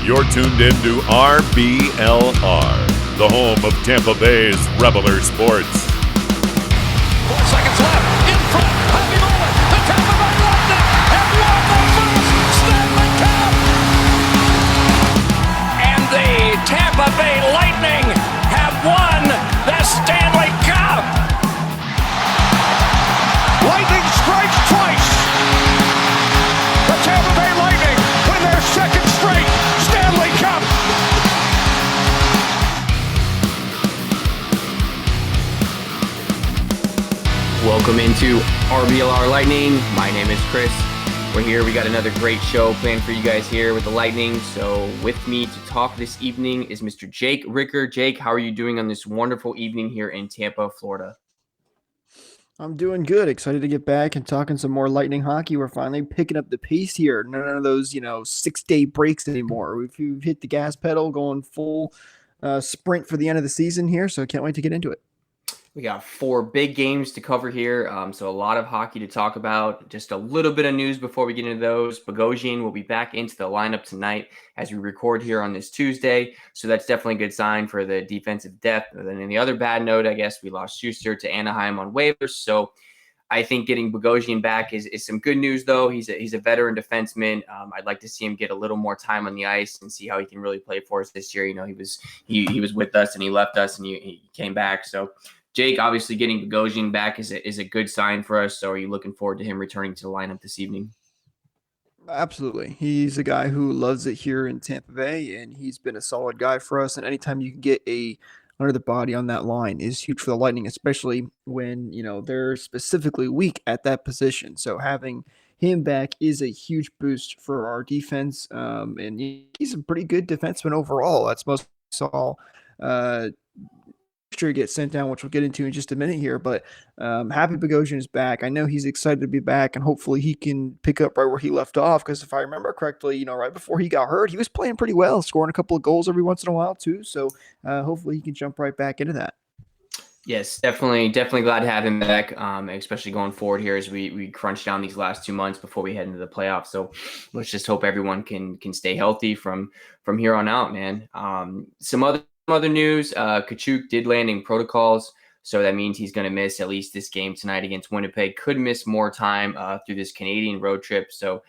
You're tuned in to RBLR, the home of Tampa Bay's Reveler Sports. 4 seconds left. In front. Happy moment. The Tampa Bay Lightning have won the first Stanley Cup. And the Tampa Bay Lightning have won the Stanley Cup. Lightning strikes twice. The Tampa Bay Lightning win their second straight Stanley Cup. Welcome into RBLR Lightning. My name is Chris. We're here. We got another great show planned for you guys here with the Lightning. So with me to talk this evening is Mr. Jake Ricker. Jake, how are you doing on this wonderful evening here in Tampa, Florida? I'm doing good. Excited to get back and talking some more Lightning hockey. We're finally picking up the pace here. None of those, 6-day breaks anymore. We've hit the gas pedal, going full sprint for the end of the season here. So can't wait to get into it. We got 4 big games to cover here, so a lot of hockey to talk about. Just a little bit of news before we get into those. Bogosian will be back into the lineup tonight as we record here on this Tuesday, so that's definitely a good sign for the defensive depth. And then in the other bad note, I guess we lost Schuster to Anaheim on waivers, so I think getting Bogosian back is some good news, though. He's a veteran defenseman. I'd like to see him get a little more time on the ice and see how he can really play for us this year. He was with us and he left us and he came back, so Jake, obviously getting Bogosian back is a good sign for us. So are you looking forward to him returning to the lineup this evening? Absolutely. He's a guy who loves it here in Tampa Bay, and he's been a solid guy for us. And anytime you can get a under the body on that line is huge for the Lightning, especially when, they're specifically weak at that position. So having him back is a huge boost for our defense. And he's a pretty good defenseman overall. That's most saw. Sure get sent down, which we'll get into in just a minute here, but happy Bogosian is back. I know he's excited to be back, and hopefully he can pick up right where he left off, because if I remember correctly, right before he got hurt, he was playing pretty well, scoring a couple of goals every once in a while too, so hopefully he can jump right back into that. Yes, definitely glad to have him back, especially going forward here as we crunch down these last 2 months before we head into the playoffs. So let's just hope everyone can stay healthy from here on out, man. Some other news, Tkachuk did land in protocols, so that means he's going to miss at least this game tonight against Winnipeg. Could miss more time through this Canadian road trip. So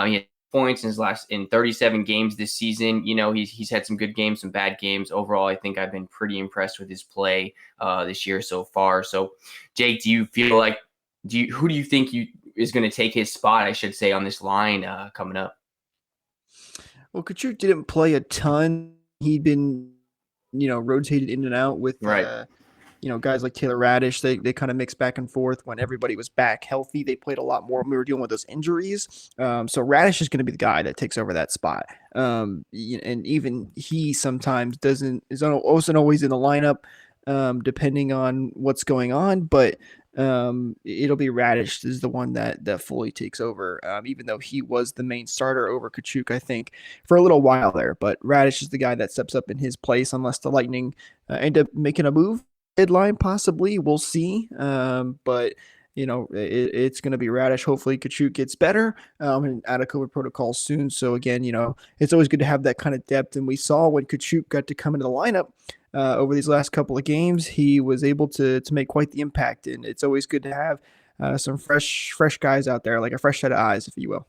he had points in 37 games this season. He's had some good games, some bad games. Overall, I think I've been pretty impressed with his play this year so far. So, Jake, do you feel like who do you think is going to take his spot, I should say, on this line coming up? Well, Tkachuk didn't play a ton. He'd been rotated in and out with, right. Guys like Taylor Radish. They kind of mixed back and forth. When everybody was back healthy, they played a lot more when we were dealing with those injuries. So Radish is going to be the guy that takes over that spot. And even he sometimes isn't always in the lineup, depending on what's going on. But it'll be Radish is the one that fully takes over, even though he was the main starter over Tkachuk, I think, for a little while there. But Radish is the guy that steps up in his place unless the Lightning end up making a move deadline, possibly. We'll see. But it's going to be Radish. Hopefully Tkachuk gets better and out of COVID protocols soon. So again, it's always good to have that kind of depth. And we saw when Tkachuk got to come into the lineup over these last couple of games, he was able to make quite the impact. And it's always good to have some fresh guys out there, like a fresh set of eyes, if you will.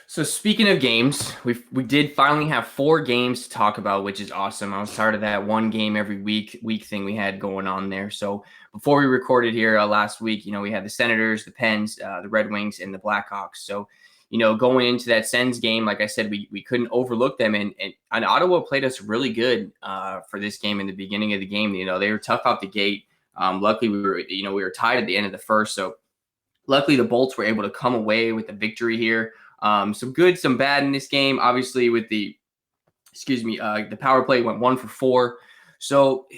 So speaking of games, we did finally have 4 games to talk about, which is awesome. I was tired of that one game every week thing we had going on there. So before we recorded here last week, we had the Senators, the Pens, the Red Wings, and the Blackhawks. So, going into that Sens game, like I said, we couldn't overlook them. And Ottawa played us really good for this game in the beginning of the game. They were tough out the gate. Luckily, we were tied at the end of the first. So luckily, the Bolts were able to come away with the victory here. Some good, some bad in this game. Obviously, with the power play went 1 for 4. So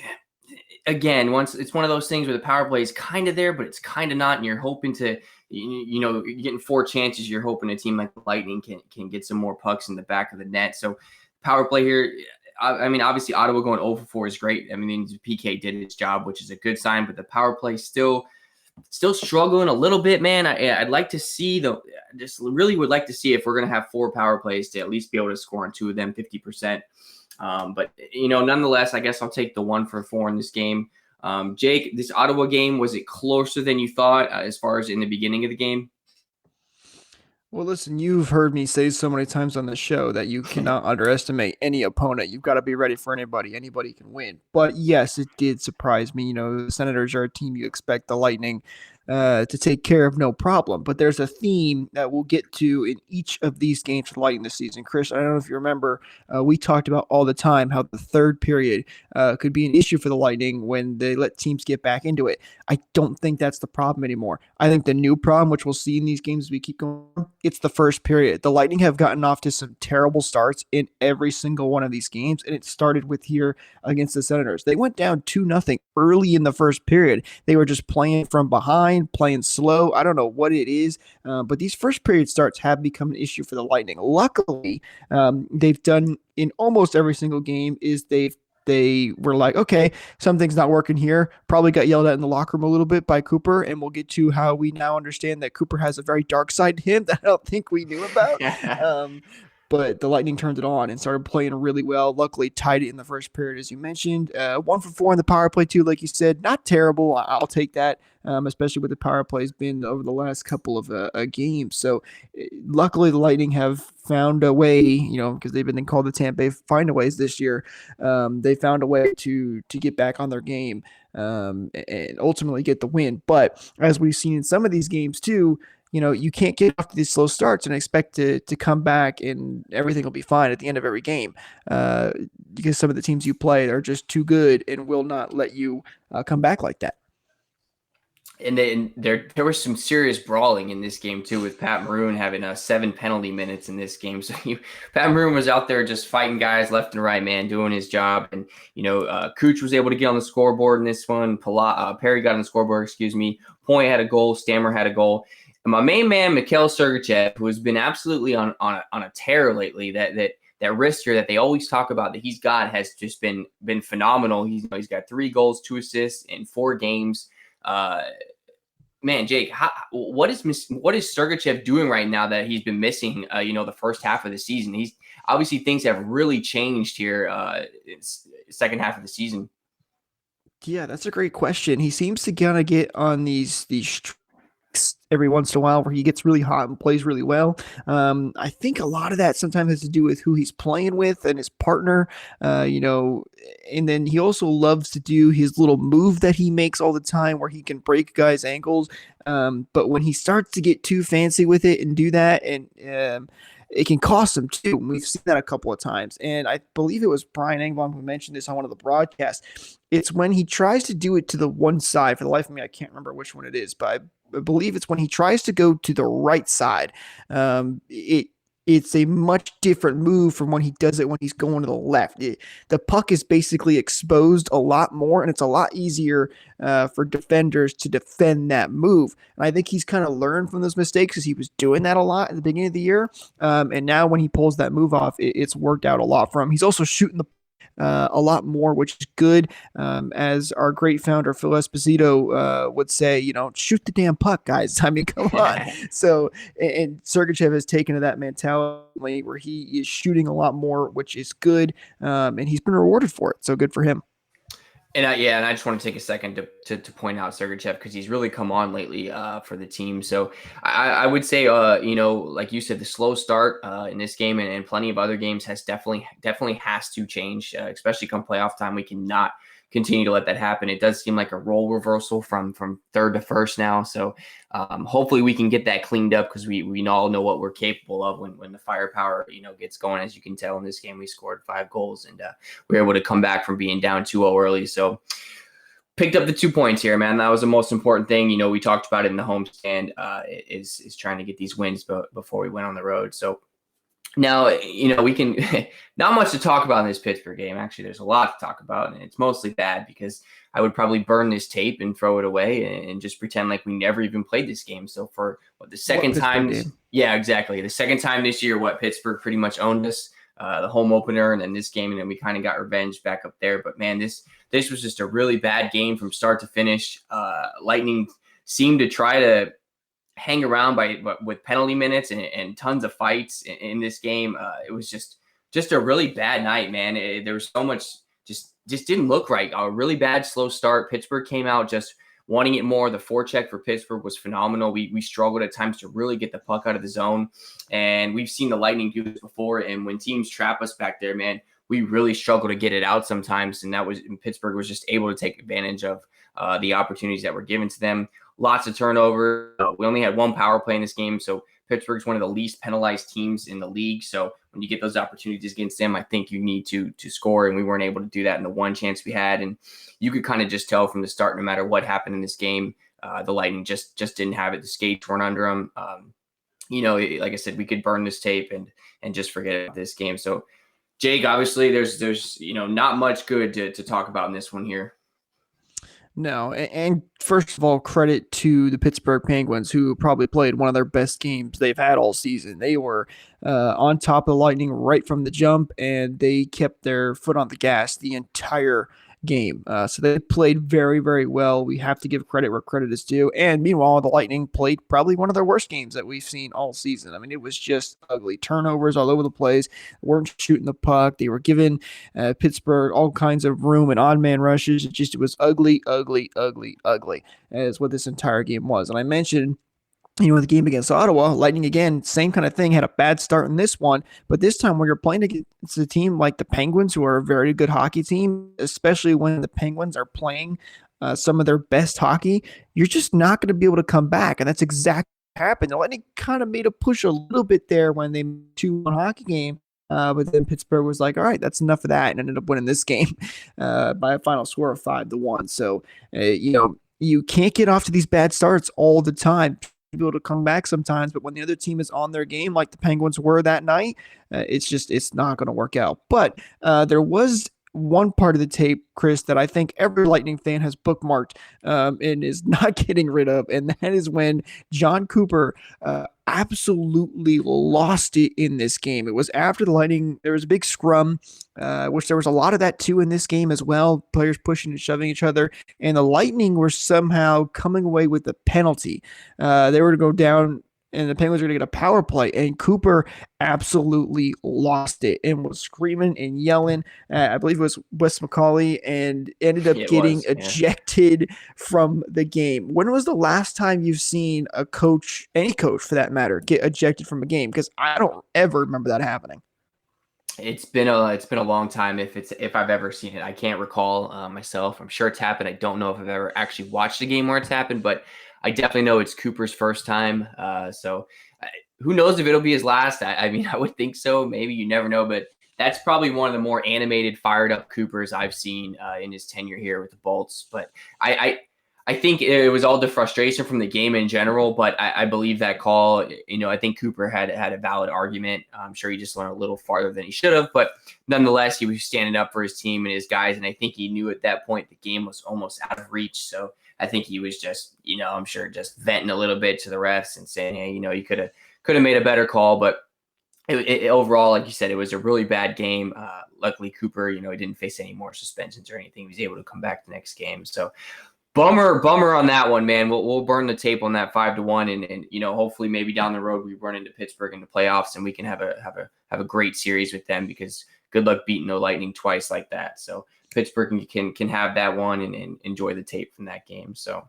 again, it's one of those things where the power play is kind of there, but it's kind of not. And you're hoping to, you're getting 4 chances. You're hoping a team like the Lightning can get some more pucks in the back of the net. So power play here. I mean, obviously Ottawa going 0 for 4 is great. I mean, PK did his job, which is a good sign, but the power play still still struggling a little bit, man. I'd like to see just really would like to see if we're going to have 4 power plays to at least be able to score on 2 of them 50%. But nonetheless, I guess I'll take the 1 for 4 in this game. Jake, this Ottawa game, was it closer than you thought as far as in the beginning of the game? Well, listen, you've heard me say so many times on the show that you cannot underestimate any opponent. You've got to be ready for anybody. Anybody can win. But yes, it did surprise me. The Senators are a team you expect the Lightning to take care of no problem. But there's a theme that we'll get to in each of these games for the Lightning this season. Chris, I don't know if you remember, we talked about all the time how the third period could be an issue for the Lightning when they let teams get back into it. I don't think that's the problem anymore. I think the new problem, which we'll see in these games as we keep going, it's the first period. The Lightning have gotten off to some terrible starts in every single one of these games, and it started with here against the Senators. They went down 2-0 early in the first period. They were just playing from behind, playing slow. I don't know what it is, but these first period starts have become an issue for the Lightning. Luckily, they've done in almost every single game is they were like, okay, something's not working here. Probably got yelled at in the locker room a little bit by Cooper, and we'll get to how we now understand that Cooper has a very dark side to him that I don't think we knew about. But the Lightning turned it on and started playing really well. Luckily, tied it in the first period, as you mentioned. 1 for 4 in the power play, too, like you said. Not terrible. I'll take that, especially with the power plays been over the last couple of games. So, luckily, the Lightning have found a way, because they've been called the Tampa Bay find-a-ways this year. They found a way to get back on their game and ultimately get the win. But as we've seen in some of these games, too, you can't get off to these slow starts and expect to come back and everything will be fine at the end of every game because some of the teams you play are just too good and will not let you come back like that. And then there was some serious brawling in this game too, with Pat Maroon having 7 penalty minutes in this game. So Pat Maroon was out there just fighting guys left and right, man, doing his job. And Cooch was able to get on the scoreboard in this one. Perry got on the scoreboard, Point had a goal. Stammer had a goal. And my main man, Mikhail Sergachev, who has been absolutely on a tear lately, that wrister that they always talk about that he's got has just been phenomenal. He's got 3 goals, 2 assists in 4 games. Man, Jake, what is Sergachev doing right now that he's been missing? The first half of the season. He's obviously things have really changed here. Second half of the season. Yeah, that's a great question. He seems to kind of get on these every once in a while where he gets really hot and plays really well. I think a lot of that sometimes has to do with who he's playing with and his partner, and then he also loves to do his little move that he makes all the time where he can break guys' ankles. But when he starts to get too fancy with it and do that, and it can cost him too. We've seen that a couple of times. And I believe it was Brian Engblom who mentioned this on one of the broadcasts. It's when he tries to do it to the one side. For the life of me, I can't remember which one it is, but I believe it's when he tries to go to the right side. It's a much different move from when he does it when he's going to the left. The puck is basically exposed a lot more, and it's a lot easier for defenders to defend that move. And I think he's kind of learned from those mistakes because he was doing that a lot at the beginning of the year. And now when he pulls that move off, it's worked out a lot for him. He's also shooting the a lot more, which is good. As our great founder Phil Esposito would say, shoot the damn puck, guys. I mean, come on. So, and Sergachev has taken to that mentality where he is shooting a lot more, which is good, and he's been rewarded for it. So good for him. And I just want to take a second to point out Sergachev because he's really come on lately for the team. So I would say, like you said, the slow start in this game and plenty of other games has definitely has to change, especially come playoff time. We cannot continue to let that happen. It does seem like a role reversal from third to first now. So hopefully we can get that cleaned up because we all know what we're capable of when the firepower, gets going. As you can tell in this game, we scored 5 goals and we were able to come back from being down 2-0 early. So picked up the 2 points here, man. That was the most important thing. We talked about it in the homestand is trying to get these wins before we went on the road. So now, we can not much to talk about in this Pittsburgh game. Actually, there's a lot to talk about, and it's mostly bad because I would probably burn this tape and throw it away and just pretend like we never even played this game. So for the second time, yeah, exactly. The second time this year, Pittsburgh pretty much owned us, the home opener, and then this game, and then we kind of got revenge back up there. But man, this was just a really bad game from start to finish. Lightning seemed to try to hang around with penalty minutes and tons of fights in this game. It was just a really bad night, man. There was so much just didn't look right. A really bad slow start. Pittsburgh came out just wanting it more. The forecheck for Pittsburgh was phenomenal. We struggled at times to really get the puck out of the zone, and we've seen the Lightning do this before. And when teams trap us back there, man, we really struggle to get it out sometimes. And Pittsburgh was just able to take advantage of the opportunities that were given to them. Lots of turnover. We only had one power play in this game, so Pittsburgh's one of the least penalized teams in the league. So when you get those opportunities against them, I think you need to score, and we weren't able to do that in the one chance we had. And you could kind of just tell from the start, no matter what happened in this game, the Lightning just didn't have it. The skates weren't under them. Like I said, we could burn this tape and just forget about this game. So, Jake, obviously, there's not much good to talk about in this one here. No, and first of all, credit to the Pittsburgh Penguins, who probably played one of their best games they've had all season. They were on top of the Lightning right from the jump, and they kept their foot on the gas the entire game. So they played very, very well. We have to give credit where credit is due. And meanwhile, the Lightning played probably one of their worst games that we've seen all season. I mean, it was just ugly. Turnovers all over the place. Weren't shooting the puck. They were giving Pittsburgh all kinds of room and odd man rushes. It was ugly, ugly, ugly, ugly, as what this entire game was. And I mentioned, the game against Ottawa, Lightning, again, same kind of thing, had a bad start in this one. But this time when you're playing against a team like the Penguins, who are a very good hockey team, especially when the Penguins are playing some of their best hockey, you're just not going to be able to come back. And that's exactly what happened. The Lightning kind of made a push a little bit there when they made a 2-1 hockey game. But then Pittsburgh was like, all right, that's enough of that, and ended up winning this game by a final score of 5-1. So, you can't get off to these bad starts all the time. Be able to come back sometimes, but when the other team is on their game like the Penguins were that night, it's not going to work out. But there was one part of the tape, Chris, that I think every Lightning fan has bookmarked and is not getting rid of, and that is when John Cooper absolutely lost it in this game. It was after the Lightning, there was a big scrum, which there was a lot of that too in this game as well, players pushing and shoving each other, and the Lightning were somehow coming away with the penalty. They were to go down, and the Penguins were going to get a power play, and Cooper absolutely lost it and was screaming and yelling. I believe it was Wes McCauley, and ended up getting ejected from the game. When was the last time you've seen a coach, any coach for that matter, get ejected from a game? Because I don't ever remember that happening. It's been a long time if I've ever seen it. I can't recall myself. I'm sure it's happened. I don't know if I've ever actually watched a game where it's happened, but I definitely know it's Cooper's first time. So who knows if it'll be his last? I mean, I would think so. Maybe, you never know. But that's probably one of the more animated, fired up Coopers I've seen in his tenure here with the Bolts. But I think it was all the frustration from the game in general. But I believe that call, I think Cooper had a valid argument. I'm sure he just went a little farther than he should have. But nonetheless, he was standing up for his team and his guys. And I think he knew at that point the game was almost out of reach. So I think he was just, I'm sure just venting a little bit to the refs and saying, hey, you could have made a better call. But it overall, like you said, it was a really bad game. Luckily, Cooper, he didn't face any more suspensions or anything. He was able to come back the next game. So bummer on that one, man. We'll burn the tape on that 5-1, and hopefully maybe down the road we run into Pittsburgh in the playoffs and we can have a great series with them, because good luck beating the Lightning twice like that. So Pittsburgh can have that one and enjoy the tape from that game. So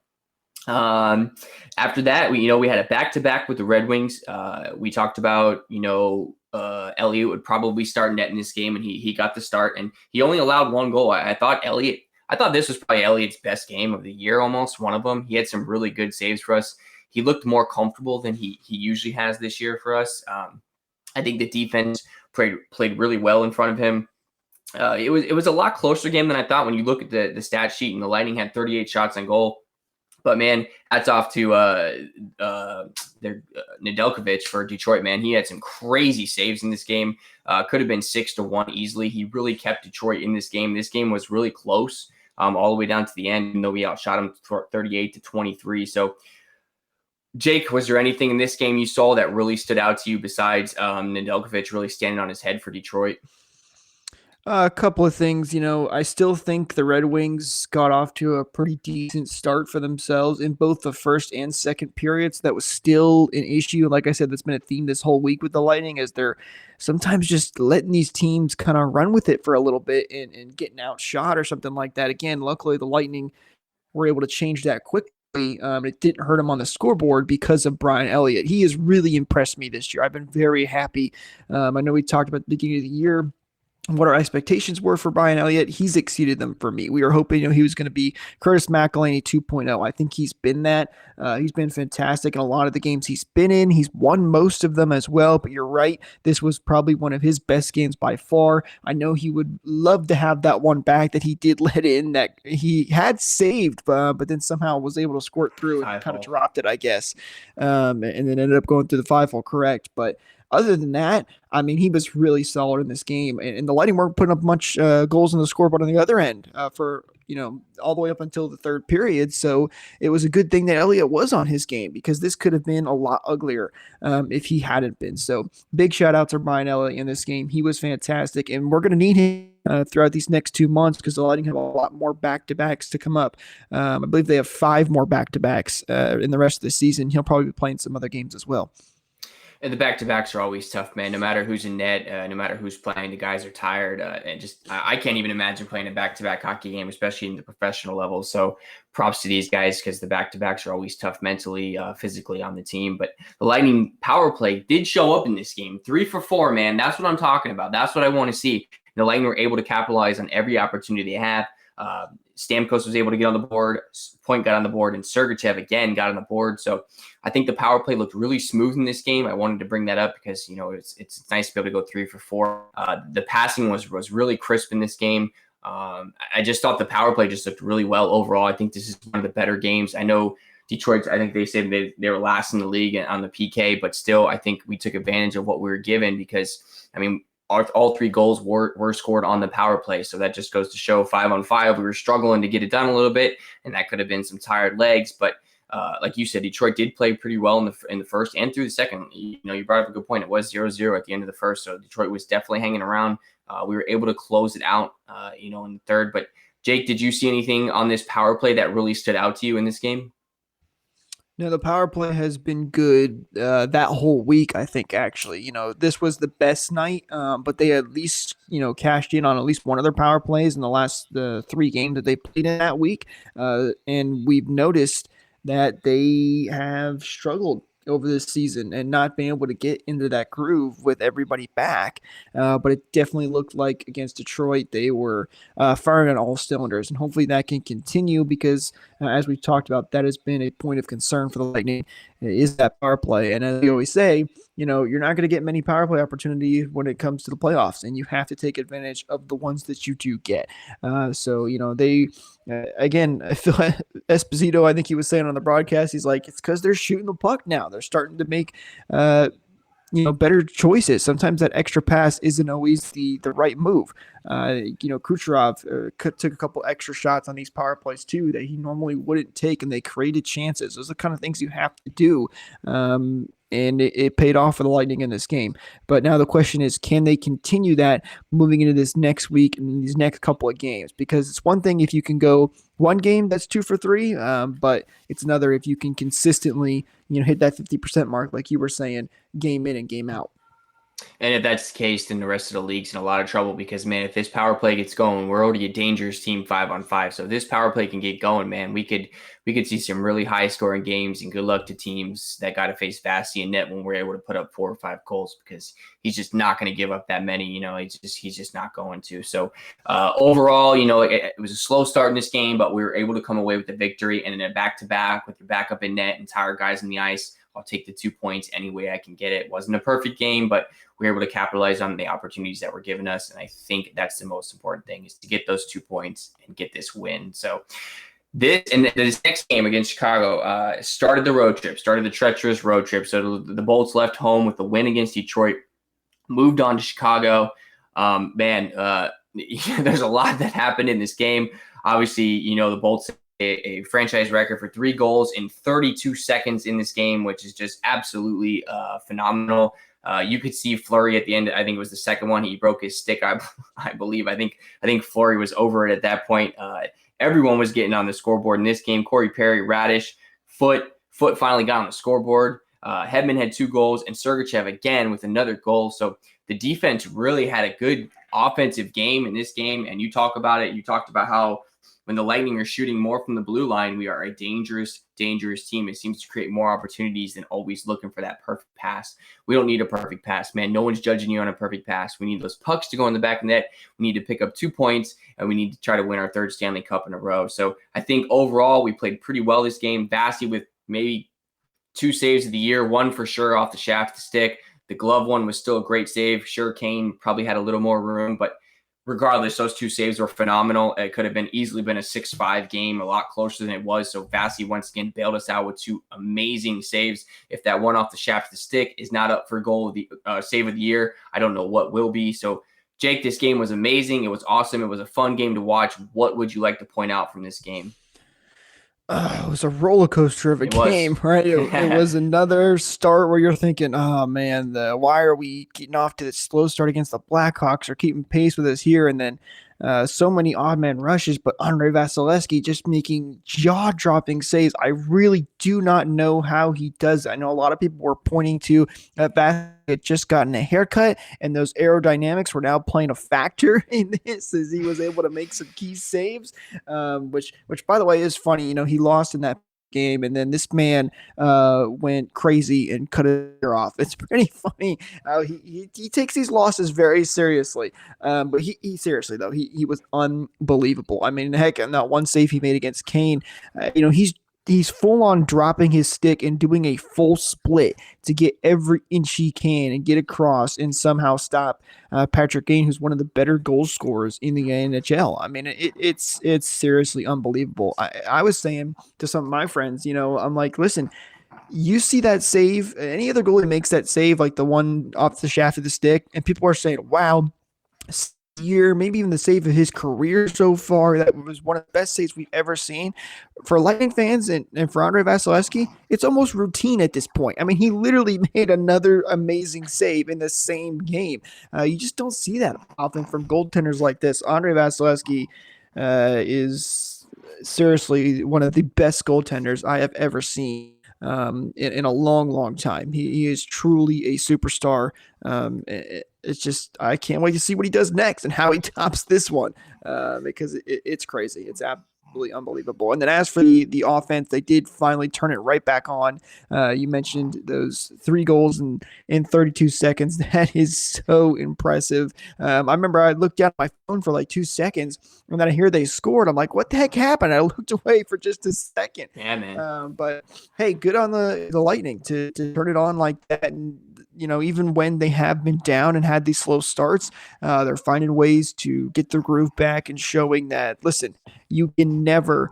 after that, we had a back-to-back with the Red Wings. We talked about, Elliott would probably start net in this game, and he got the start, and he only allowed one goal. I thought this was probably Elliott's best game of the year, almost one of them. He had some really good saves for us. He looked more comfortable than he usually has this year for us. I think the defense played really well in front of him. It was a lot closer game than I thought when you look at the stat sheet, and the Lightning had 38 shots on goal. But, man, hats off to Nedeljkovic for Detroit, man. He had some crazy saves in this game. Could have been 6-1 easily. He really kept Detroit in this game. This game was really close all the way down to the end, even though we outshot him 38-23. So, Jake, was there anything in this game you saw that really stood out to you besides Nedeljkovic really standing on his head for Detroit? A couple of things, I still think the Red Wings got off to a pretty decent start for themselves in both the first and second periods. That was still an issue. Like I said, that's been a theme this whole week with the Lightning, as they're sometimes just letting these teams kind of run with it for a little bit and getting outshot or something like that. Again, luckily the Lightning were able to change that quickly. It didn't hurt him on the scoreboard because of Brian Elliott. He has really impressed me this year. I've been very happy. I know we talked about the beginning of the year what our expectations were for Brian Elliott. He's exceeded them for me. We were hoping, he was going to be Curtis McElhinney 2.0. I think he's been that. He's been fantastic in a lot of the games he's been in. He's won most of them as well, but you're right. This was probably one of his best games by far. I know he would love to have that one back that he did let in that he had saved, but then somehow was able to squirt through and kind of dropped it, I guess. And then ended up going through the 5-hole, correct. But other than that, I mean, he was really solid in this game, and the Lightning weren't putting up much goals on the scoreboard on the other end for all the way up until the third period. So it was a good thing that Elliott was on his game, because this could have been a lot uglier if he hadn't been. So big shout out to Brian Elliott in this game. He was fantastic, and we're going to need him throughout these next 2 months, because the Lightning have a lot more back-to-backs to come up. I believe they have 5 more back-to-backs in the rest of the season. He'll probably be playing some other games as well. And the back-to-backs are always tough, man. No matter who's in net, no matter who's playing, the guys are tired. And I can't even imagine playing a back-to-back hockey game, especially in the professional level. So props to these guys, because the back-to-backs are always tough mentally, physically on the team. But the Lightning power play did show up in this game. 3 for 4, man. That's what I'm talking about. That's what I want to see. The Lightning were able to capitalize on every opportunity they have. Stamkos was able to get on the board, Point got on the board, and Sergachev again got on the board. So I think the power play looked really smooth in this game. I wanted to bring that up because, it's nice to be able to go 3 for 4. The passing was really crisp in this game. I just thought the power play just looked really well overall. I think this is one of the better games. I know Detroit, I think they said they were last in the league on the PK, but still I think we took advantage of what we were given, because, all 3 goals were scored on the power play. So that just goes to show 5-on-5, we were struggling to get it done a little bit, and that could have been some tired legs. But like you said, Detroit did play pretty well in the first and through the second. You brought up a good point. It was 0-0 at the end of the first, so Detroit was definitely hanging around. We were able to close it out, in the third. But Jake, did you see anything on this power play that really stood out to you in this game? No, the power play has been good that whole week, I think, actually. This was the best night, but they at least, cashed in on at least one of their power plays in the last 3 games that they played in that week. And we've noticed that they have struggled over this season and not being able to get into that groove with everybody back. But it definitely looked like against Detroit, they were firing on all cylinders, and hopefully that can continue, because as we've talked about, that has been a point of concern for the Lightning, is that power play. And as we always say, you're not going to get many power play opportunities when it comes to the playoffs, and you have to take advantage of the ones that you do get. So they again, I feel Esposito, I think he was saying on the broadcast, he's like, it's because they're shooting the puck now. They're starting to make better choices. Sometimes that extra pass isn't always the right move. Kucherov took a couple extra shots on these power plays too that he normally wouldn't take, and they created chances. Those are the kind of things you have to do. And it paid off for the Lightning in this game. But now the question is, can they continue that moving into this next week and these next couple of games? Because it's one thing if you can go one game that's 2 for 3, but it's another if you can consistently, hit that 50% mark, like you were saying, game in and game out. And if that's the case, then the rest of the league's in a lot of trouble, because, man, if this power play gets going, we're already a dangerous team 5-on-5. So if this power play can get going, man, we could see some really high scoring games, and good luck to teams that got to face Vasy in net when we're able to put up 4 or 5 goals, because he's just not going to give up that many. He's just not going to. So overall, it was a slow start in this game, but we were able to come away with the victory. And in a back-to-back with your backup in net and tired guys in the ice, I'll take the 2 points any way I can get it. It wasn't a perfect game, but we were able to capitalize on the opportunities that were given us. And I think that's the most important thing, is to get those 2 points and get this win. So this next game against Chicago started the treacherous road trip. So the Bolts left home with the win against Detroit, moved on to Chicago. There's a lot that happened in this game. Obviously, the Bolts a franchise record for 3 goals in 32 seconds in this game, which is just absolutely phenomenal. You could see Fleury at the end. I think it was the second one. He broke his stick, I believe. I think Fleury was over it at that point. Everyone was getting on the scoreboard in this game. Corey Perry, Radish, Foot finally got on the scoreboard. Hedman had 2 goals, and Sergachev again with another goal. So the defense really had a good offensive game in this game. And you talk about it. You talked about how when the Lightning are shooting more from the blue line, we are a dangerous team. It seems to create more opportunities than always looking for that perfect pass. We don't need a perfect pass, man. No one's judging you on a perfect pass. We need those pucks to go in the back of the net. We need to pick up 2 points, and we need to try to win our 3rd Stanley Cup in a row. So I think overall we played pretty well this game. Vasy with maybe 2 saves of the year, 1 for sure off the shaft of the stick. The glove one was still a great save. Sure, Kane probably had a little more room, but regardless, those 2 saves were phenomenal. It could have easily been a 6-5 game, a lot closer than it was. So Vasy once again bailed us out with 2 amazing saves. If that one off the shaft of the stick is not up for goal of the save of the year, I don't know what will be. So Jake, this game was amazing. It was awesome. It was a fun game to watch. What would you like to point out from this game? It was a roller coaster of a game, right? It was another start where you're thinking, oh man, why are we getting off to this slow start against the Blackhawks or keeping pace with us here? And then so many odd man rushes, but Andrei Vasilevsky just making jaw-dropping saves. I really do not know how he does it. I know a lot of people were pointing to Vasily had just gotten a haircut, and those aerodynamics were now playing a factor in this as he was able to make some key saves, which by the way is funny. You know, he lost in that game, and then this man went crazy and cut it off. It's pretty funny how he takes these losses very seriously. But he seriously though, he was unbelievable. I mean, heck, and that one save he made against Kane, he's full on dropping his stick and doing a full split to get every inch he can and get across and somehow stop Patrick Kane, who's one of the better goal scorers in the NHL. I mean, it's seriously unbelievable. I was saying to some of my friends, I'm like, listen, you see that save, any other goalie makes that save, like the one off the shaft of the stick, and people are saying, wow, year, maybe even the save of his career so far. That was one of the best saves we've ever seen. For Lightning fans and for Andrei Vasilevsky, it's almost routine at this point. I mean, he literally made another amazing save in the same game. You just don't see that often from goaltenders like this. Andrei Vasilevsky is seriously one of the best goaltenders I have ever seen in a long, long time. He is truly a superstar. It's just, I can't wait to see what he does next and how he tops this one because it's crazy. It's absolutely unbelievable. And then as for the offense, they did finally turn it right back on. You mentioned those 3 goals in 32 seconds. That is so impressive. I remember I looked down at my phone for like 2 seconds and then I hear they scored. I'm like, what the heck happened? I looked away for just a second. Yeah, man. But hey, good on the Lightning to turn it on like that. And even when they have been down and had these slow starts, they're finding ways to get their groove back and showing that, listen, you can never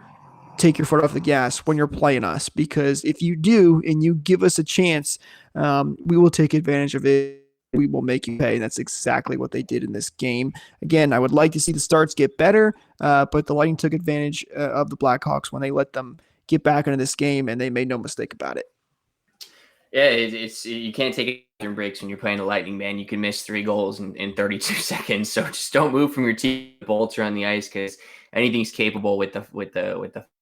take your foot off the gas when you're playing us, because if you do and you give us a chance, we will take advantage of it. We will make you pay. And that's exactly what they did in this game. Again, I would like to see the starts get better, but the Lightning took advantage of the Blackhawks when they let them get back into this game, and they made no mistake about it. Yeah, it's you can't take breaks when you're playing the Lightning, man. You can miss 3 goals in 32 seconds. So just don't move from your team. Bolts are on the ice because anything's capable with the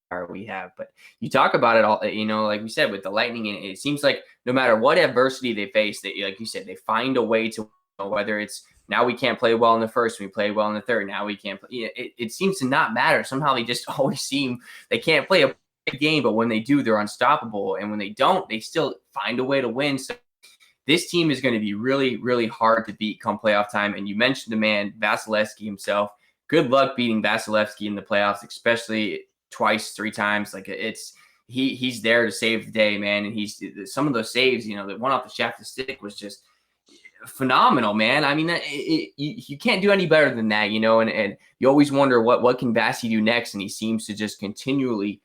fire we have. But you talk about it all, like we said with the Lightning, and it seems like no matter what adversity they face, they, like you said, they find a way to, whether it's now we can't play well in the first, we play well in the third, now we can't play. It seems to not matter. Somehow they just always seem they can't play a game, but when they do, they're unstoppable, and when they don't, they still find a way to win. So this team is going to be really, really hard to beat come playoff time. And you mentioned the man Vasilevsky himself. Good luck beating Vasilevsky in the playoffs, especially twice, 3 times. Like he's there to save the day, man. And he's some of those saves, the one off the shaft of the stick was just phenomenal, man. I mean, you can't do any better than that, and you always wonder what can Vasy do next, and he seems to just continually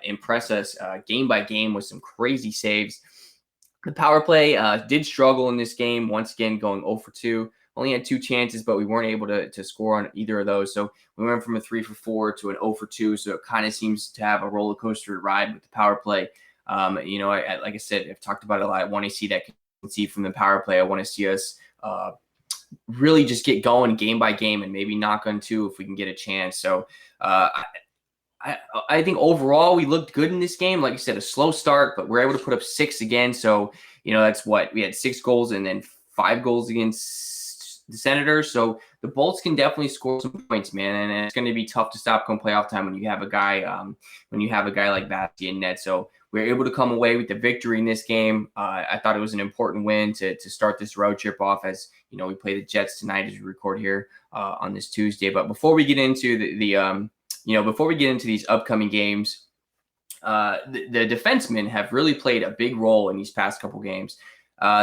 impress us game by game with some crazy saves. The power play did struggle in this game, once again going 0 for 2. Only had 2 chances, but we weren't able to score on either of those. So we went from a 3 for 4 to an 0 for 2. So it kind of seems to have a roller coaster ride with the power play. Like I said, I've talked about it a lot. I want to see that consistency from the power play. I want to see us really just get going game by game and maybe knock on two if we can get a chance. So I think overall we looked good in this game. Like I said, a slow start, but we're able to put up 6 again. So, that's what we had 6 goals and then 5 goals against the Senators. So the Bolts can definitely score some points, man. And it's going to be tough to stop come playoff time when you have a guy, like Vasy in net. So we were able to come away with the victory in this game. I thought it was an important win to start this road trip off, as we play the Jets tonight as we record here on this Tuesday. But before we get into before we get into these upcoming games, the defensemen have really played a big role in these past couple games.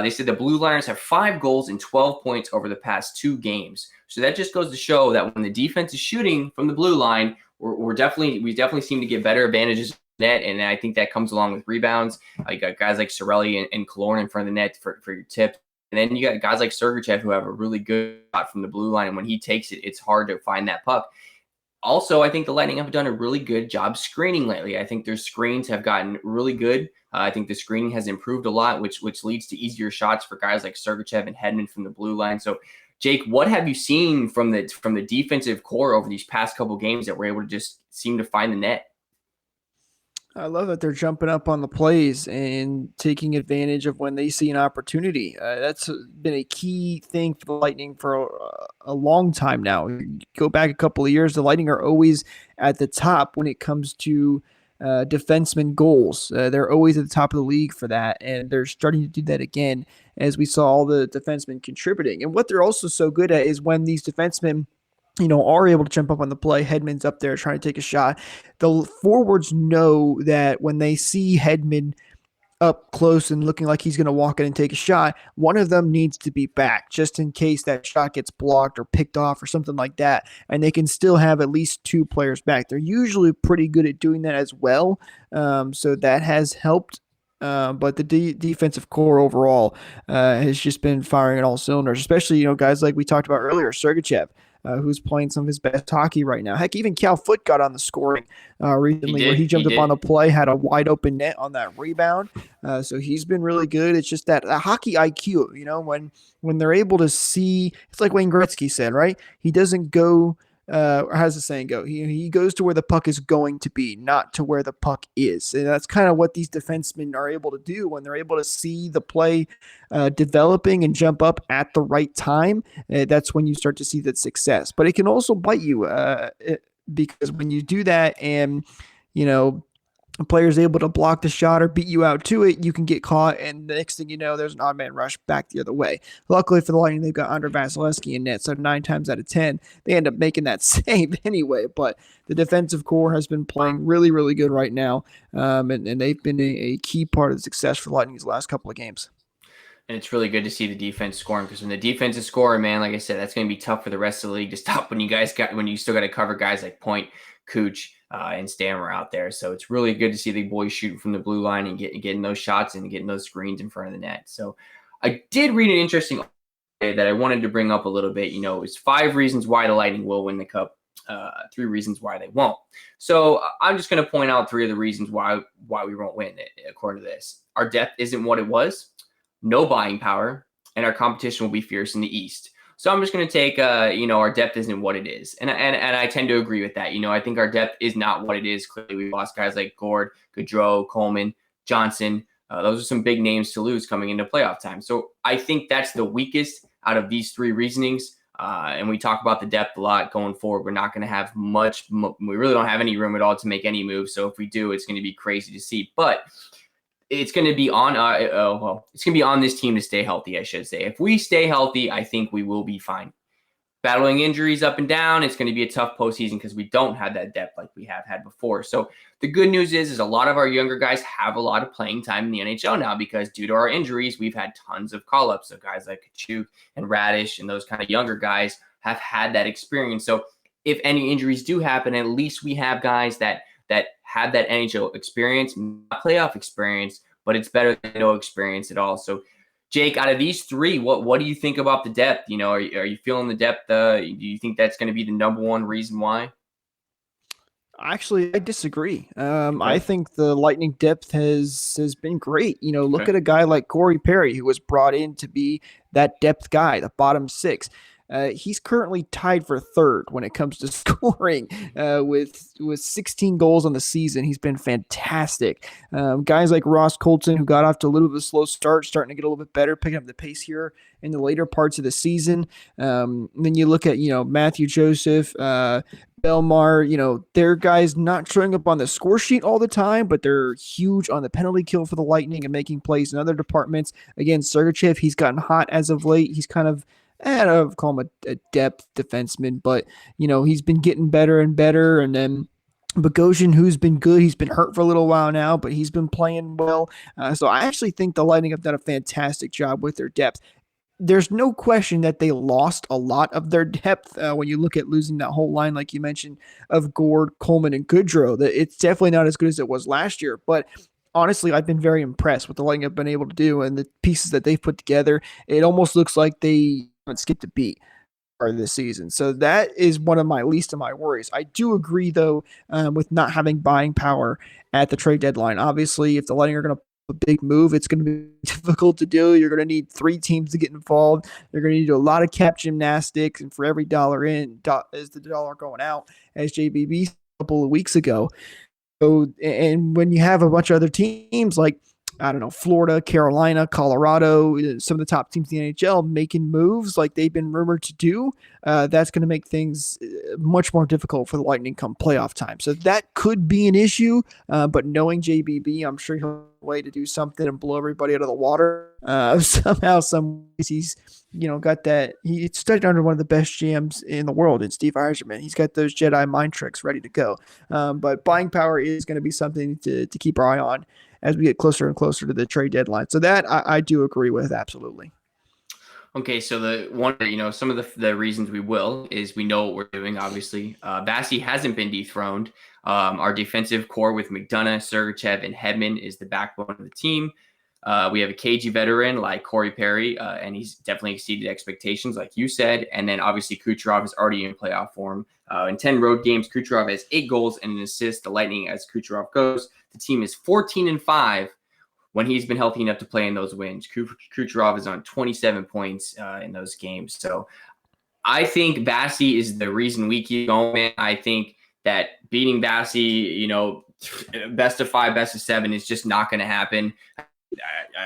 They said the Blue Liners have 5 goals and 12 points over the past 2 games. So that just goes to show that when the defense is shooting from the blue line, we definitely seem to get better advantages of the net, and I think that comes along with rebounds. You got guys like Sorelli and Killorn in front of the net for your tip. And then you got guys like Sergachev who have a really good shot from the blue line, and when he takes it, it's hard to find that puck. Also, I think the Lightning have done a really good job screening lately. I think their screens have gotten really good. I think the screening has improved a lot, which leads to easier shots for guys like Sergachev and Hedman from the blue line. So, Jake, what have you seen from the defensive core over these past couple games that we're able to just seem to find the net? I love that they're jumping up on the plays and taking advantage of when they see an opportunity. That's been a key thing for the Lightning for a long time now. Go back a couple of years, the Lightning are always at the top when it comes to defenseman goals. They're always at the top of the league for that, and they're starting to do that again as we saw all the defensemen contributing. And what they're also so good at is when these defensemen are able to jump up on the play. Hedman's up there trying to take a shot. The forwards know that when they see Hedman up close and looking like he's going to walk in and take a shot, one of them needs to be back just in case that shot gets blocked or picked off or something like that. And they can still have at least 2 players back. They're usually pretty good at doing that as well. So that has helped. But the defensive core overall has just been firing on all cylinders, especially, guys like we talked about earlier, Sergachev. Who's playing some of his best hockey right now. Heck, even Cal Foote got on the scoring recently where he jumped up on a play, had a wide open net on that rebound. So he's been really good. It's just that hockey IQ, when they're able to see, it's like Wayne Gretzky said, right? He doesn't go, or how's the saying go? He goes to where the puck is going to be, not to where the puck is. And that's kind of what these defensemen are able to do when they're able to see the play developing and jump up at the right time. That's when you start to see that success. But it can also bite you because when you do that and, a player is able to block the shot or beat you out to it, you can get caught, and the next thing you know, there's an odd man rush back the other way. Luckily for the Lightning, they've got Andre Vasilevsky in net, so 9 times out of 10, they end up making that save anyway. But the defensive core has been playing really, really good right now, and they've been a key part of the success for the Lightning these last couple of games. And it's really good to see the defense scoring, because when the defense is scoring, man, like I said, that's going to be tough for the rest of the league to stop when you still got to cover guys like Point, Cooch, and Stammer out there. So it's really good to see the boys shooting from the blue line and getting those shots and getting those screens in front of the net. So I did read an interesting article that I wanted to bring up a little bit. It's 5 reasons why the Lightning will win the Cup, 3 reasons why they won't. So I'm just going to point out 3 of the reasons why we won't win it, according to this. Our depth isn't what it was, no buying power, and our competition will be fierce in the East. So I'm just going to take, our depth isn't what it is. And I tend to agree with that. I think our depth is not what it is. Clearly, we've lost guys like Gord, Gaudreau, Coleman, Johnson. Those are some big names to lose coming into playoff time. So I think that's the weakest out of these 3 reasonings. And we talk about the depth a lot going forward. We're not going to have much. We really don't have any room at all to make any moves. So if we do, it's going to be crazy to see. But it's going to be on it's going to be on this team to stay healthy, I should say. If we stay healthy, I think we will be fine. Battling injuries up and down, it's going to be a tough postseason because we don't have that depth like we have had before. So the good news is a lot of our younger guys have a lot of playing time in the NHL now, because due to our injuries, we've had tons of call-ups. So guys like Kachuk and Radish and those kind of younger guys have had that experience. So if any injuries do happen, at least we have guys that have that NHL experience, not playoff experience, but it's better than no experience at all. So, Jake, out of these 3, what do you think about the depth? Are you feeling the depth? Do you think that's going to be the number 1 reason why? Actually, I disagree. I think the Lightning depth has been great. Look Okay. at a guy like Corey Perry, who was brought in to be that depth guy, the bottom six. He's currently tied for third when it comes to scoring, with 16 goals on the season. He's been fantastic. Guys like Ross Colton, who got off to a little bit of a slow start, starting to get a little bit better, picking up the pace here in the later parts of the season. Then you look at Matthew Joseph, Belmar. They're guys not showing up on the score sheet all the time, but they're huge on the penalty kill for the Lightning and making plays in other departments. Again, Sergachev, he's gotten hot as of late. He's kind of, I don't call him a depth defenseman, but he's been getting better and better. And then Bogosian, who's been good, he's been hurt for a little while now, but he's been playing well. So I actually think the Lightning have done a fantastic job with their depth. There's no question that they lost a lot of their depth when you look at losing that whole line, like you mentioned, of Gord, Coleman, and Goodrow. That it's definitely not as good as it was last year, but honestly, I've been very impressed with the Lightning have been able to do and the pieces that they've put together. It almost looks like they haven't skipped a beat part of this season. So that is one of my least of my worries. I do agree, though, with not having buying power at the trade deadline. Obviously, if the Lightning are going to a big move, it's going to be difficult to do. You're going to need 3 teams to get involved. You're going to need a lot of cap gymnastics, and for every dollar in is the dollar going out, as JBB a couple of weeks ago. So, and when you have a bunch of other teams like, I don't know, Florida, Carolina, Colorado, some of the top teams in the NHL making moves like they've been rumored to do, that's going to make things much more difficult for the Lightning come playoff time. So that could be an issue, but knowing JBB, I'm sure he'll find a way to do something and blow everybody out of the water. Somehow, some ways he's got that. He studied under one of the best GMs in the world, in Steve Yzerman. He's got those Jedi mind tricks ready to go. But buying power is going to be something to keep our eye on as we get closer and closer to the trade deadline. So that I do agree with, absolutely. Okay, so some of the reasons we will is we know what we're doing. Obviously, Vasy hasn't been dethroned. Our defensive core with McDonough, Sergachev, and Hedman is the backbone of the team. We have a cagey veteran like Corey Perry, and he's definitely exceeded expectations, like you said. And then obviously Kucherov is already in playoff form. In 10 road games, Kucherov has 8 goals and an assist. The Lightning, as Kucherov goes, the team is 14-5 when he's been healthy enough to play in those wins. Kucherov is on 27 points in those games. So I think Vasy is the reason we keep going, man. I think that beating Vasy, best of 5, best of 7 is just not going to happen.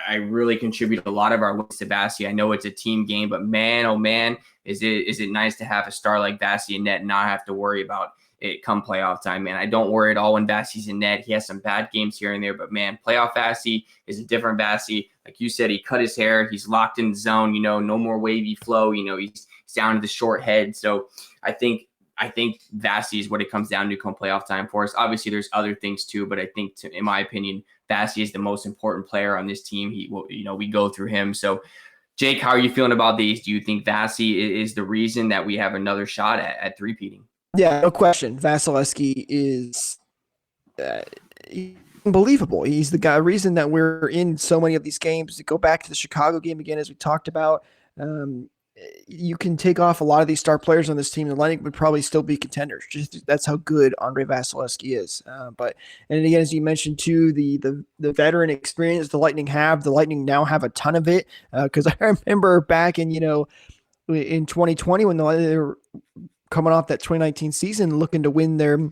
I really contribute a lot of our wins to Vasy. I know it's a team game, but man, oh man, is it nice to have a star like Vasy in net and not have to worry about it come playoff time, man. I don't worry at all when Vasy's in net. He has some bad games here and there, but man, playoff Vasy is a different Vasy. Like you said, he cut his hair. He's locked in the zone, no more wavy flow. He's down to the short head. So I think Vasy is what it comes down to come playoff time for us. Obviously, there's other things too, but I think, in my opinion, Vasy is the most important player on this team. We go through him. So, Jake, how are you feeling about these? Do you think Vasy is the reason that we have another shot at three-peating? Yeah, no question. Vasilevsky is unbelievable. He's the reason that we're in so many of these games. To go back to the Chicago game again, as we talked about, you can take off a lot of these star players on this team, and the Lightning would probably still be contenders. Just that's how good Andrei Vasilevsky is. And again, as you mentioned too, the veteran experience the Lightning have, the Lightning now have a ton of it. Because I remember back in 2020 when they were coming off that 2019 season, looking to win their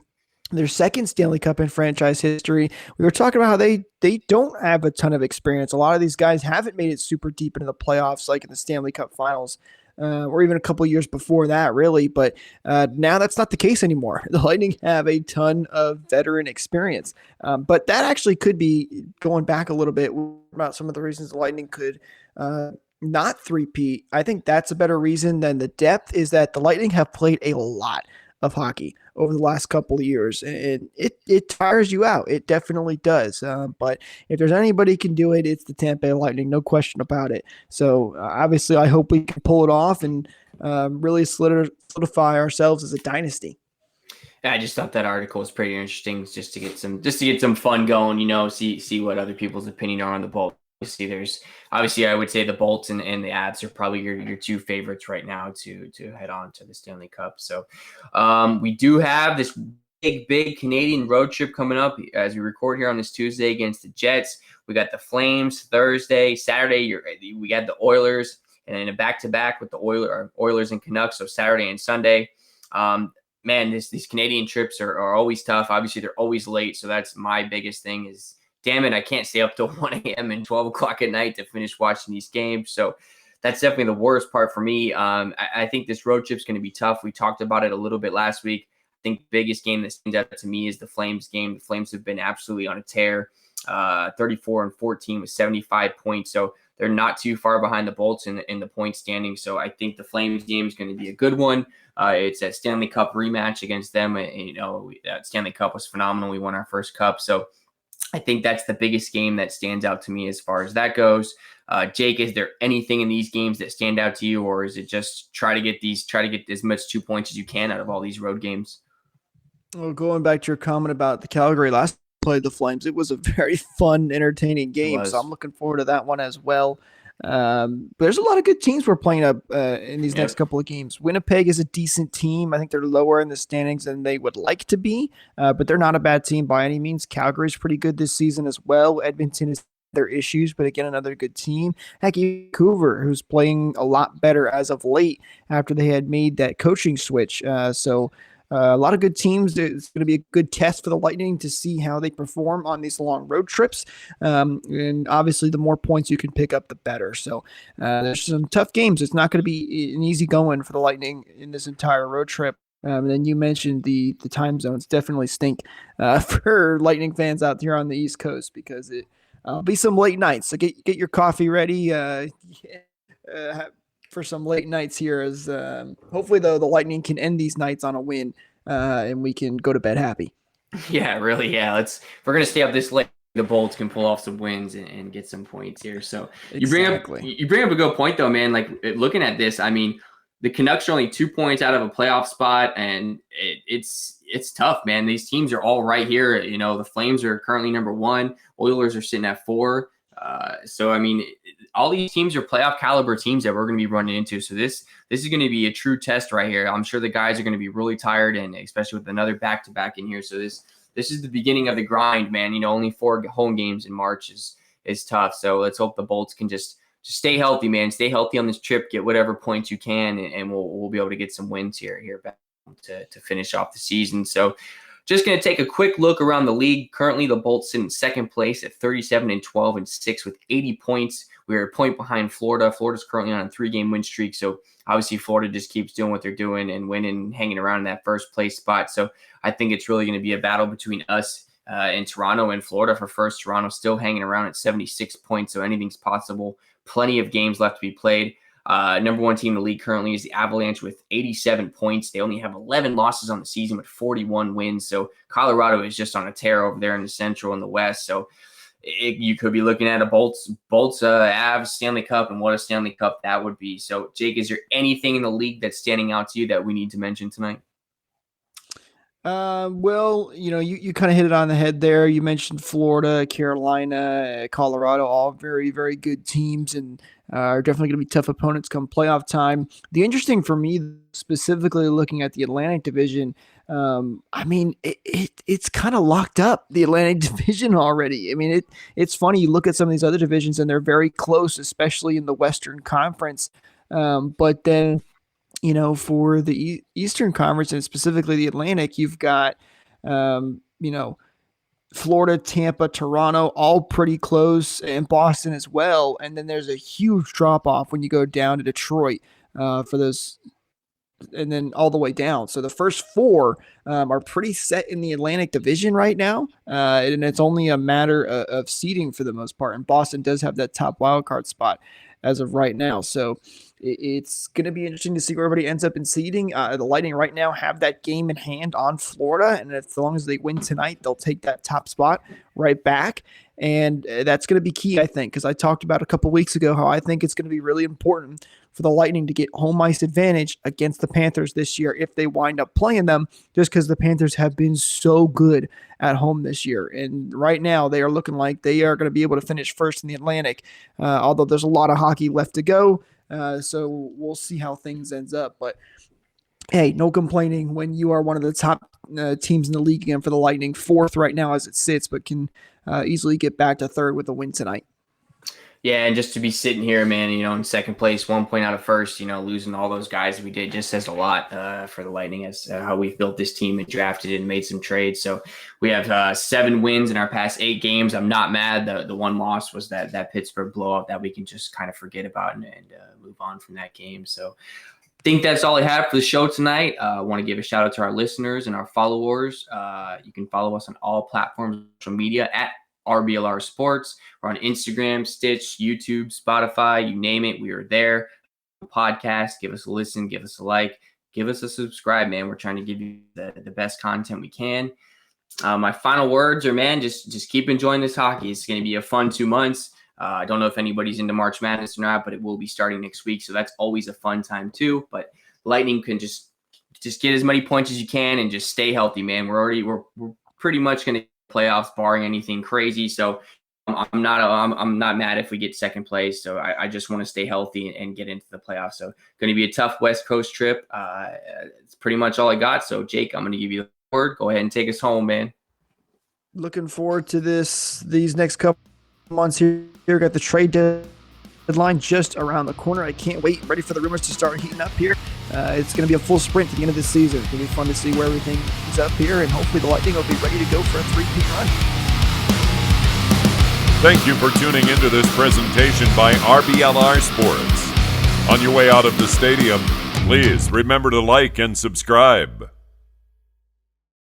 second Stanley Cup in franchise history. We were talking about how they don't have a ton of experience. A lot of these guys haven't made it super deep into the playoffs, like in the Stanley Cup finals, or even a couple of years before that, really. But now that's not the case anymore. The Lightning have a ton of veteran experience. But that actually could be, going back a little bit about some of the reasons the Lightning could not three-peat. I think that's a better reason than the depth, is that the Lightning have played a lot of hockey over the last couple of years, and it tires you out. It definitely does. But if there's anybody can do it, it's the Tampa Bay Lightning, no question about it. So obviously, I hope we can pull it off and really solidify ourselves as a dynasty. Yeah, I just thought that article was pretty interesting, just to get some fun going. See what other people's opinion are on the Bolts. Obviously, I would say the Bolts and the Avs are probably your 2 favorites right now to head on to the Stanley Cup. So we do have this big Canadian road trip coming up as we record here on this Tuesday against the Jets. We got the Flames Thursday, Saturday. We got the Oilers, and then a back-to-back with the Oilers and Canucks. So Saturday and Sunday. Man, these Canadian trips are always tough. Obviously, they're always late. So that's my biggest thing is, damn it, I can't stay up till 1 a.m. and 12 o'clock at night to finish watching these games. So that's definitely the worst part for me. I think this road trip is going to be tough. We talked about it a little bit last week. I think the biggest game that stands out to me is the Flames game. The Flames have been absolutely on a tear, 34-14 with 75 points. So they're not too far behind the Bolts in the point standing. So I think the Flames game is going to be a good one. It's a Stanley Cup rematch against them. That Stanley Cup was phenomenal. We won our first cup. So I think that's the biggest game that stands out to me as far as that goes. Jake, is there anything in these games that stand out to you, or is it just try to get as much 2 points as you can out of all these road games? Well, going back to your comment about the Calgary last played the Flames, it was a very fun, entertaining game. So I'm looking forward to that one as well. There's a lot of good teams we're playing up in these next couple of games. Winnipeg is a decent team. I think they're lower in the standings than they would like to be, but they're not a bad team by any means. Calgary's pretty good this season as well. Edmonton is their issues, but again, another good team. Heck, Vancouver, who's playing a lot better as of late after they had made that coaching switch. A lot of good teams. It's going to be a good test for the Lightning to see how they perform on these long road trips. And obviously, the more points you can pick up, the better. So there's some tough games. It's not going to be an easy going for the Lightning in this entire road trip. And then you mentioned the time zones definitely stink for Lightning fans out here on the East Coast because it'll be some late nights. So get your coffee ready. For some late nights here as hopefully though the Lightning can end these nights on a win and we can go to bed happy. Yeah, really. Yeah. If we're going to stay up this late, the Bolts can pull off some wins and get some points here. So exactly. you bring up a good point though, man. Like looking at this, I mean, the Canucks are only 2 points out of a playoff spot and it's tough, man. These teams are all right here. The Flames are currently number 1. Oilers are sitting at 4. So, I mean, all these teams are playoff caliber teams that we're going to be running into. So this is going to be a true test right here. I'm sure the guys are going to be really tired, and especially with another back-to-back in here. So this is the beginning of the grind, man. Only 4 home games in March is tough. So let's hope the Bolts can just stay healthy, man. Stay healthy on this trip. Get whatever points you can, and we'll be able to get some wins here back to finish off the season. So just going to take a quick look around the league. Currently, the Bolts sit in second place at 37-12-6 with 80 points. We're a point behind Florida. Florida's currently on a 3-game win streak. So obviously, Florida just keeps doing what they're doing and winning, hanging around in that first place spot. So I think it's really going to be a battle between us and Toronto and Florida for first. Toronto still hanging around at 76 points. So anything's possible. Plenty of games left to be played. Number 1 team in the league currently is the Avalanche with 87 points. They only have 11 losses on the season with 41 wins. So Colorado is just on a tear over there in the Central and the West. So you could be looking at a Bolts Avs Stanley Cup, and what a Stanley Cup that would be. So Jake, is there anything in the league that's standing out to you that we need to mention tonight? Well, you kind of hit it on the head there. You mentioned Florida, Carolina, Colorado, all very, very good teams and are definitely going to be tough opponents come playoff time. The interesting for me, specifically looking at the Atlantic Division, I mean, it's kind of locked up, the Atlantic Division already. I mean, it's funny. You look at some of these other divisions and they're very close, especially in the Western Conference. But then, for the Eastern Conference and specifically the Atlantic, you've got, Florida, Tampa, Toronto, all pretty close, and Boston as well. And then there's a huge drop off when you go down to Detroit for those, and then all the way down. So the first 4 are pretty set in the Atlantic Division right now, and it's only a matter of seeding for the most part. And Boston does have that top wildcard spot as of right now. So it's going to be interesting to see where everybody ends up in seeding. The Lightning right now have that game in hand on Florida, and as long as they win tonight, they'll take that top spot right back. And that's going to be key, I think, because I talked about a couple weeks ago how I think it's going to be really important for the Lightning to get home ice advantage against the Panthers this year if they wind up playing them, just because the Panthers have been so good at home this year. And right now they are looking like they are going to be able to finish first in the Atlantic, although there's a lot of hockey left to go. So we'll see how things ends up. But hey, no complaining when you are one of the top teams in the league again for the Lightning, 4th right now as it sits, but can easily get back to 3rd with a win tonight. Yeah, and just to be sitting here, man, in 2nd place, 1 point out of 1st, losing all those guys we did just says a lot for the Lightning as how we've built this team and drafted it and made some trades. So we have 7 wins in our past 8 games. I'm not mad. The one loss was that Pittsburgh blowout that we can just kind of forget about and move on from that game. So I think that's all I have for the show tonight. I want to give a shout out to our listeners and our followers. You can follow us on all platforms, social media at RBLR Sports. We're on Instagram, Stitch, YouTube, Spotify, you name it. We are there. Podcast, give us a listen, give us a like, give us a subscribe, man. We're trying to give you the best content we can. My final words are, man, just keep enjoying this hockey. It's going to be a fun 2 months. I don't know if anybody's into March Madness or not, but it will be starting next week. So that's always a fun time too. But Lightning can just get as many points as you can and just stay healthy, man. We're pretty much going to playoffs barring anything crazy. So I'm not mad if we get 2nd place. So I just want to stay healthy and get into the playoffs. So going to be a tough West Coast trip. It's pretty much all I got. So Jake, I'm going to give you the word. Go ahead and take us home, man. Looking forward to these next couple months here. Got the trade deadline just around the corner. I can't wait. Ready for the rumors to start heating up here. It's going to be a full sprint to the end of this season. It's going to be fun to see where everything is up here, and hopefully the Lightning will be ready to go for a 3-peat run. Thank you for tuning into this presentation by RBLR Sports. On your way out of the stadium, please remember to like and subscribe.